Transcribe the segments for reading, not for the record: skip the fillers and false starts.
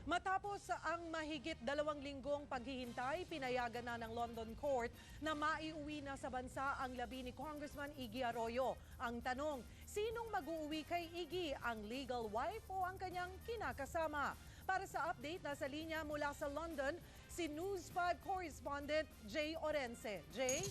Matapos ang mahigit 2 linggong paghihintay, pinayagan na ng London Court na maiuwi na sa bansa ang labi ni Congressman Iggy Arroyo. Ang tanong, sinong mag-uuwi kay Iggy, ang legal wife o ang kanyang kinakasama? Para sa update, nasa linya mula sa London, si News 5 correspondent Jay Orense. Jay?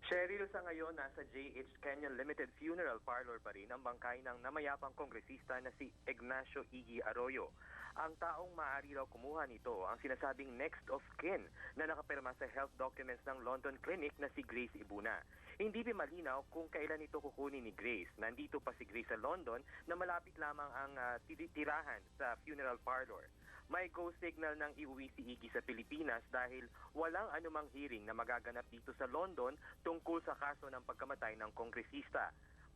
Cheryl, sa ngayon, nasa JH Canyon Limited Funeral Parlor pa rin ang bangkay ng namayapang kongresista na si Ignacio Iggy Arroyo. Ang taong maaari raw kumuha nito ang sinasabing next of kin na nakapirma sa health documents ng London Clinic na si Grace Ibuna. Hindi pa malinaw kung kailan ito kukunin ni Grace. Nandito pa si Grace sa London na malapit lamang ang tirahan sa funeral parlor. May go signal ng iuwi si Iggy sa Pilipinas dahil walang anumang hearing na magaganap dito sa London tungkol sa kaso ng pagkamatay ng kongresista.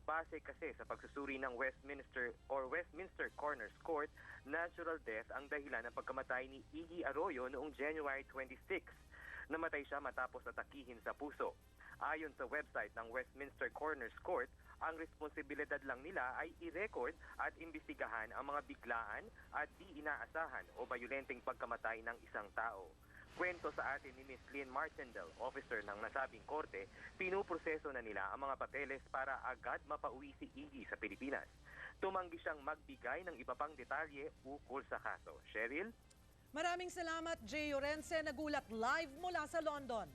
Base kasi sa pagsusuri ng Westminster Coroner's Court, natural death ang dahilan ng pagkamatay ni Iggy Arroyo noong January 26. Namatay siya matapos atakihin sa puso. Ayon sa website ng Westminster Coroner's Court, ang responsibilidad lang nila ay i-record at imbestigahan ang mga biglaan at di inaasahan o bayolenteng pagkamatay ng isang tao. Kwento sa atin ni Ms. Lynn Martindale, officer ng nasabing korte, pinuproseso na nila ang mga papeles para agad mapauwi si Iggy sa Pilipinas. Tumanggi siyang magbigay ng iba pang detalye ukol sa kaso. Cheryl? Maraming salamat, Jay Orense. Nagulat live mula sa London.